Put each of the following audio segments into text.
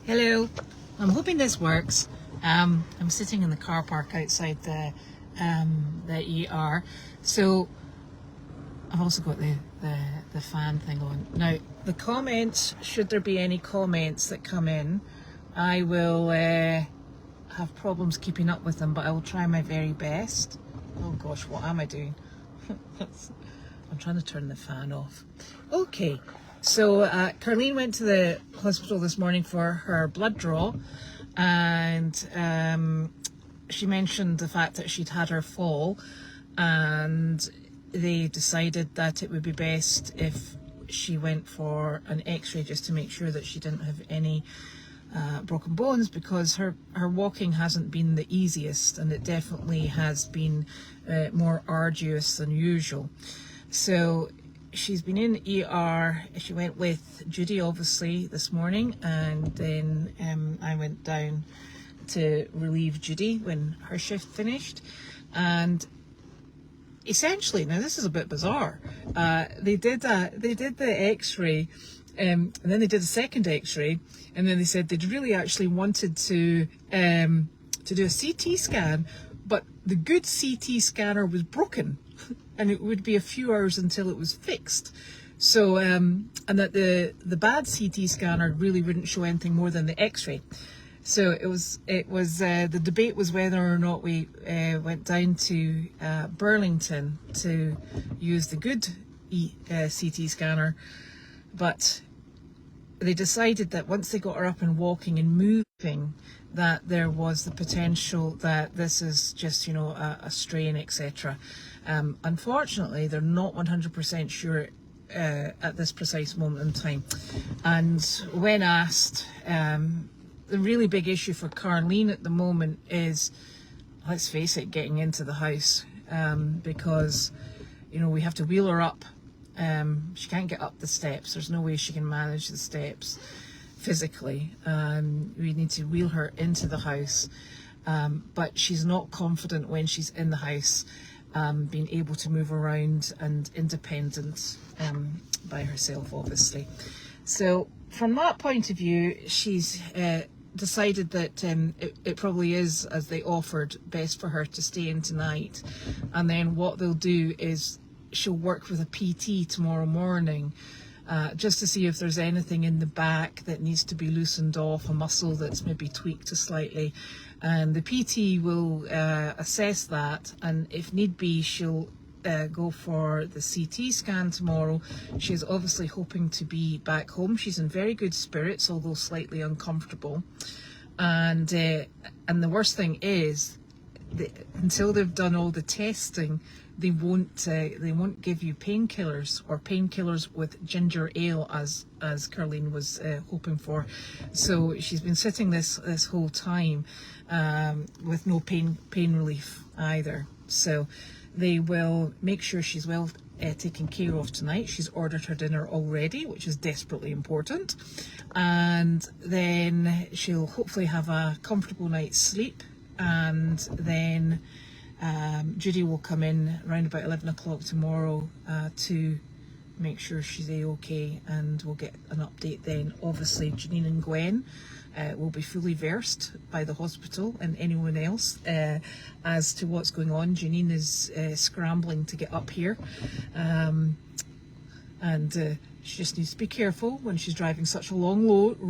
Hello, I'm hoping this works. I'm sitting in the car park outside the ER. So I've also got the fan thing on. Now, the comments, should there be any comments that come in, I will have problems keeping up with them, but I will try my very best. Oh gosh, what am I doing? I'm trying to turn the fan off. Okay, so Carlene went to the hospital this morning for her blood draw, and she mentioned the fact that she'd had her fall, and they decided that it would be best if she went for an x-ray just to make sure that she didn't have any broken bones, because her walking hasn't been the easiest, and it definitely has been more arduous than usual. So she's been in ER. She went with Judy obviously this morning, and then I went down to relieve Judy when her shift finished. And essentially, now this is a bit bizarre, they did the x-ray, and then they did a second x-ray, and then they said they'd really actually wanted to do a CT scan, but the good CT scanner was broken and it would be a few hours until it was fixed. So and that the bad CT scanner really wouldn't show anything more than the x-ray. So it was the debate was whether or not we went down to Burlington to use the good CT scanner, but they decided that once they got her up and walking and moving, that there was the potential that this is just, you know, a strain, etc. Unfortunately, they're not 100% sure at this precise moment in time. And when asked, the really big issue for Carlene at the moment is, let's face it, getting into the house, because, you know, we have to wheel her up. She can't get up the steps. There's no way she can manage the steps physically. We need to wheel her into the house, but she's not confident when she's in the house, being able to move around and independent by herself, obviously. So from that point of view, she's decided that it probably is, as they offered, best for her to stay in tonight, and then what they'll do is she'll work with a PT tomorrow morning, just to see if there's anything in the back that needs to be loosened off, a muscle that's maybe tweaked slightly, and the PT will assess that, and if need be she'll go for the CT scan tomorrow. She's obviously hoping to be back home. She's in very good spirits, although slightly uncomfortable, and the worst thing is, until they've done all the testing, they won't give you painkillers, or painkillers with ginger ale, as Carlene was hoping for. So she's been sitting this whole time with no pain relief either. So they will make sure she's well taken care of tonight. She's ordered her dinner already, which is desperately important, and then she'll hopefully have a comfortable night's sleep, and then Judy will come in around about 11 o'clock tomorrow to make sure she's okay, and we'll get an update then. Obviously, Janine and Gwen will be fully versed by the hospital and anyone else as to what's going on. Janine is scrambling to get up here, and she just needs to be careful when she's driving such a long load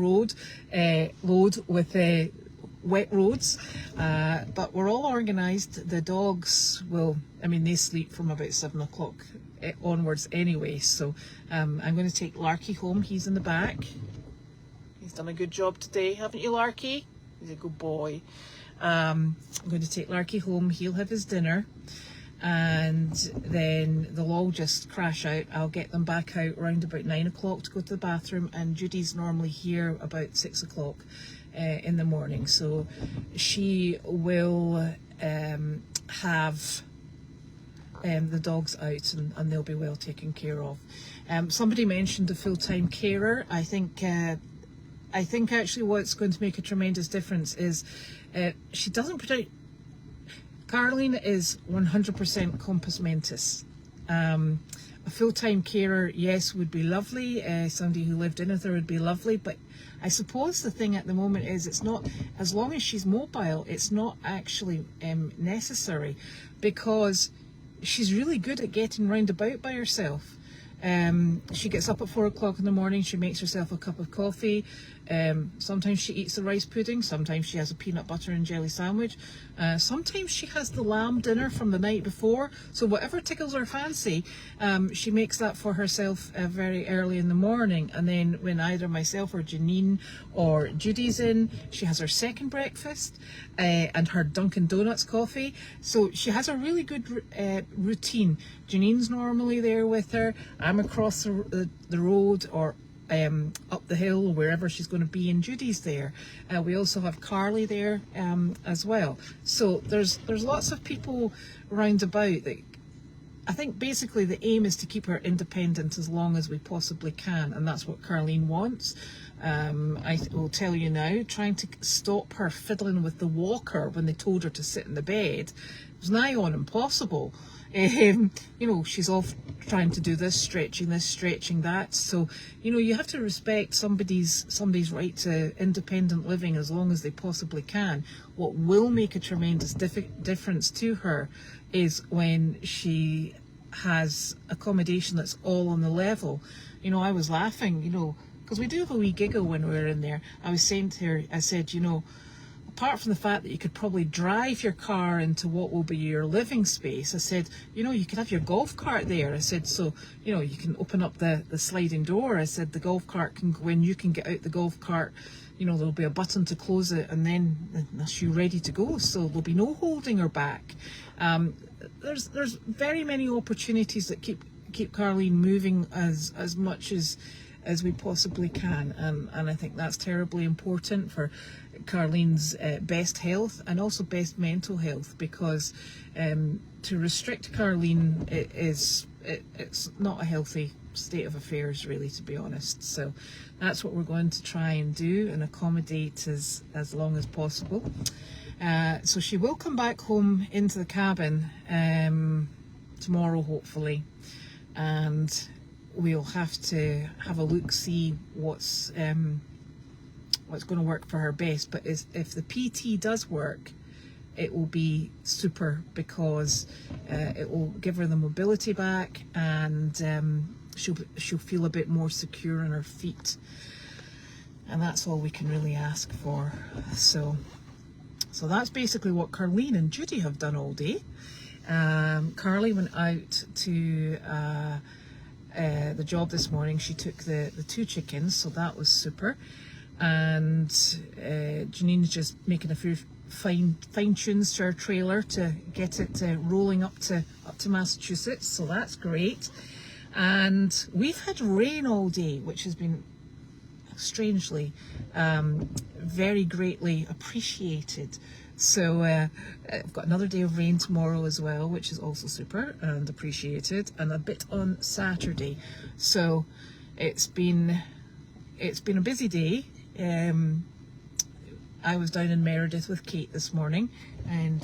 with wet roads, but we're all organised. The dogs will, I mean, they sleep from about 7 o'clock onwards anyway, so I'm going to take Larky home. He's in the back. He's done a good job today, haven't you, Larky? He's a good boy. I'm going to take Larky home. He'll have his dinner, and then they'll all just crash out. I'll get them back out around about 9 o'clock to go to the bathroom, and Judy's normally here about 6 o'clock in the morning, so she will have the dogs out, and they'll be well taken care of. Somebody mentioned a full-time carer. I think actually what's going to make a tremendous difference is she doesn't predict. Carlene is 100% compos mentis. A full-time carer, yes, would be lovely. Somebody who lived in with her would be lovely. But I suppose the thing at the moment is it's not, as long as she's mobile, it's not actually necessary, because she's really good at getting round about by herself. She gets up at 4 o'clock in the morning, she makes herself a cup of coffee. Sometimes she eats the rice pudding, sometimes she has a peanut butter and jelly sandwich. Sometimes she has the lamb dinner from the night before. So whatever tickles her fancy, she makes that for herself very early in the morning. And then when either myself or Janine or Judy's in, she has her second breakfast and her Dunkin' Donuts coffee. So she has a really good routine. Janine's normally there with her. I'm across the road or up the hill or wherever she's going to be, and Judy's there. We also have Carly there as well. So there's lots of people round about. That I think basically the aim is to keep her independent as long as we possibly can, and that's what Carlene wants. I will tell you now, trying to stop her fiddling with the walker when they told her to sit in the bed was nigh on impossible. You know, she's off trying to do this, stretching that. So, you know, you have to respect somebody's right to independent living as long as they possibly can. What will make a tremendous difference to her is when she has accommodation that's all on the level. You know, I was laughing, you know, because we do have a wee giggle when we're in there. I was saying to her, I said, you know, apart from the fact that you could probably drive your car into what will be your living space, I said, you know, you could have your golf cart there. I said, so, you know, you can open up the sliding door. I said, the golf cart can go in, you can get out the golf cart, you know, there'll be a button to close it, and then that's you ready to go. So there'll be no holding her back. There's very many opportunities that keep Carlene moving as much as we possibly can, and I think that's terribly important for Carlene's best health and also best mental health, because to restrict Carlene it's not a healthy state of affairs, really, to be honest. So that's what we're going to try and do and accommodate as long as possible. So she will come back home into the cabin tomorrow, hopefully, and we'll have to have a look, see what's going to work for her best. But if the PT does work, it will be super, because it will give her the mobility back, and she'll feel a bit more secure on her feet, and that's all we can really ask for. So that's basically what Carlene and Judy have done all day. Carly went out to the job this morning. She took the 2 chickens, so that was super. And Janine's just making a few fine tunes to our trailer to get it rolling up to Massachusetts, so that's great. And we've had rain all day, which has been strangely very greatly appreciated. So I've got another day of rain tomorrow as well, which is also super and appreciated, and a bit on Saturday. So it's been a busy day. I was down in Meredith with Kate this morning, and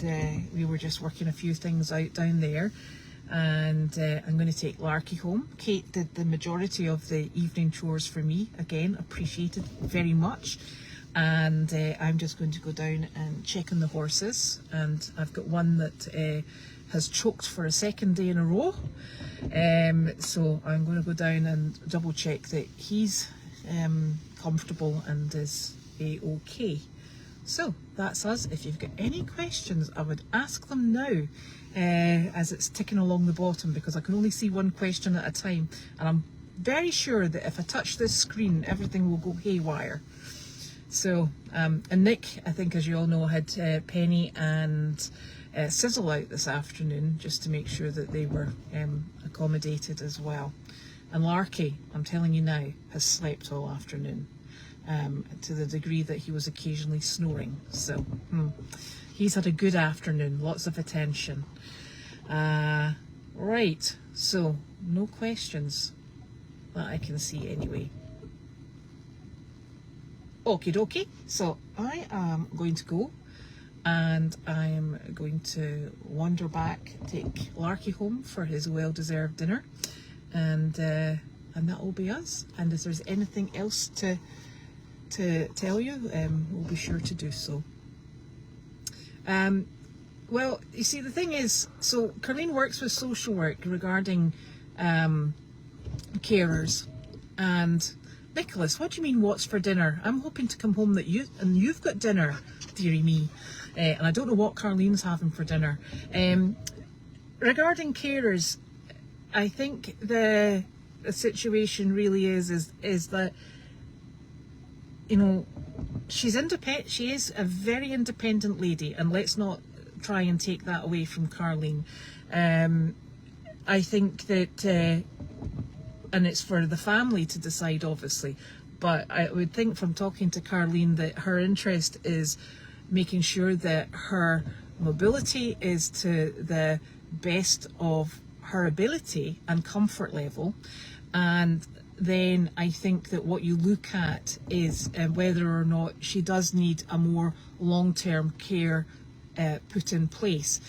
we were just working a few things out down there. And I'm going to take Larky home. Kate did the majority of the evening chores for me, again appreciated very much. And I'm just going to go down and check on the horses, and I've got one that has choked for a second day in a row, so I'm going to go down and double check that he's comfortable and is okay. So that's us. If you've got any questions, I would ask them now, as it's ticking along the bottom, because I can only see one question at a time, and I'm very sure that if I touch this screen, everything will go haywire. So, and Nick, I think, as you all know, had Penny and Sizzle out this afternoon just to make sure that they were accommodated as well. And Larky, I'm telling you now, has slept all afternoon, to the degree that he was occasionally snoring. So he's had a good afternoon, lots of attention. Right, so no questions that I can see anyway. Okie dokie, so I am going to go, and I'm going to wander back, take Larky home for his well-deserved dinner, and that will be us. And if there's anything else to tell you, we'll be sure to do so. Well, you see, the thing is, so Carlene works with social work regarding carers. And Nicholas, what do you mean, what's for dinner? I'm hoping to come home you've got dinner, dearie me. And I don't know what Carlene's having for dinner. Regarding carers, I think the situation really is that, you know, she's independent. She is a very independent lady, and let's not try and take that away from Carlene. I think that, and it's for the family to decide, obviously, but I would think from talking to Carlene that her interest is making sure that her mobility is to the best of her ability and comfort level. And then I think that what you look at is whether or not she does need a more long-term care put in place.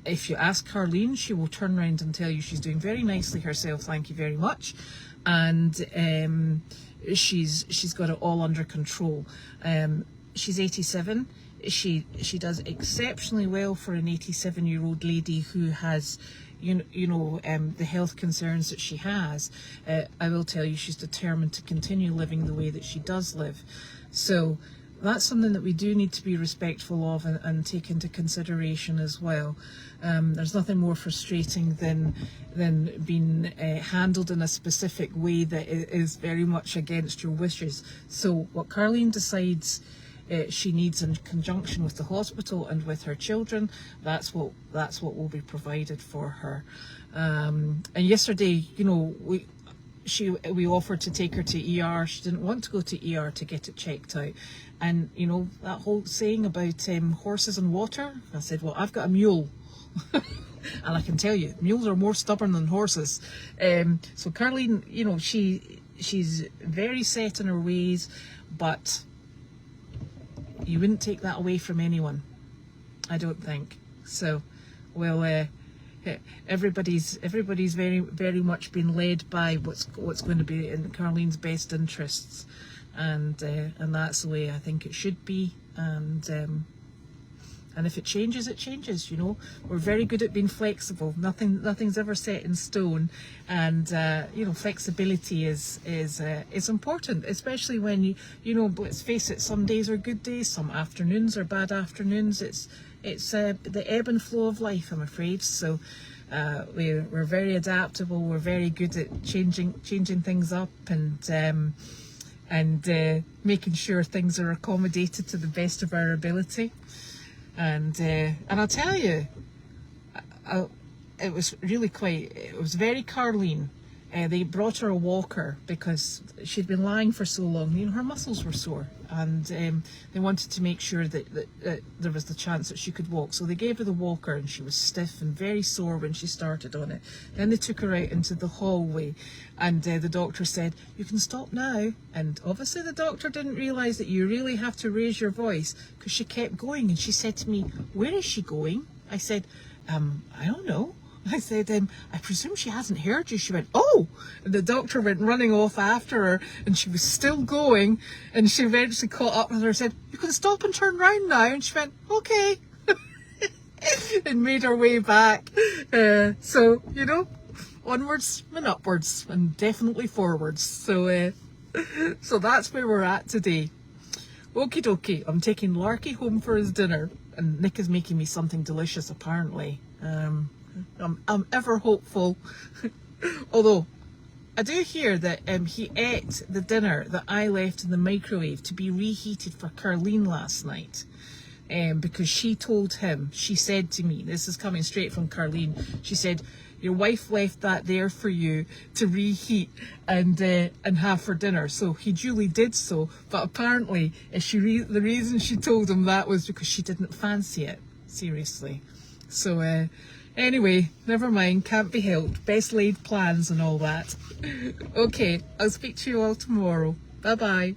If you ask Carlene, she will turn around and tell you she's doing very nicely herself, thank you very much, and she's got it all under control. She's 87. She does exceptionally well for an 87-year-old lady who has the health concerns that she has. I will tell you, she's determined to continue living the way that she does live. So that's something that we do need to be respectful of and take into consideration as well. There's nothing more frustrating than being handled in a specific way that is very much against your wishes. So what Carlene decides she needs in conjunction with the hospital and with her children, that's what will be provided for her. And yesterday, you know, we offered to take her to ER. She didn't want to go to ER to get it checked out. And you know that whole saying about horses and water, I said, well, I've got a mule. And I can tell you, mules are more stubborn than horses. So Carlene, you know, she's very set in her ways, but you wouldn't take that away from anyone, I don't think. So, well, everybody's very, very much been led by what's going to be in Carlene's best interests, and that's the way I think it should be. And if it changes, it changes. You know, we're very good at being flexible. Nothing's ever set in stone, and you know, flexibility is important, especially when you know. But let's face it, some days are good days, some afternoons are bad afternoons. It's the ebb and flow of life, I'm afraid. So we're very adaptable. We're very good at changing things up and making sure things are accommodated to the best of our ability. And I'll tell you, it was very Carlene. They brought her a walker because she'd been lying for so long. You know, her muscles were sore, and they wanted to make sure that there was the chance that she could walk. So they gave her the walker, and she was stiff and very sore when she started on it. Then they took her out into the hallway, and the doctor said, "You can stop now." And obviously the doctor didn't realise that you really have to raise your voice, because she kept going. And she said to me, "Where is she going?" I said, "I don't know." I said, "I presume she hasn't heard you." She went, "Oh!" And the doctor went running off after her, and she was still going, and she eventually caught up with her and said, "You can stop and turn round now." And she went, "Okay." And made her way back. So, you know, onwards and upwards, and definitely forwards. So so that's where we're at today. Okie dokie, I'm taking Larky home for his dinner, and Nick is making me something delicious apparently. I'm ever hopeful. Although I do hear that he ate the dinner that I left in the microwave to be reheated for Carlene last night. Because she told him, she said to me, this is coming straight from Carlene, she said, "Your wife left that there for you to reheat and have for dinner." So he duly did so, but apparently the reason she told him that was because she didn't fancy it. Seriously. So anyway, never mind, can't be helped. Best laid plans and all that. Okay, I'll speak to you all tomorrow. Bye bye.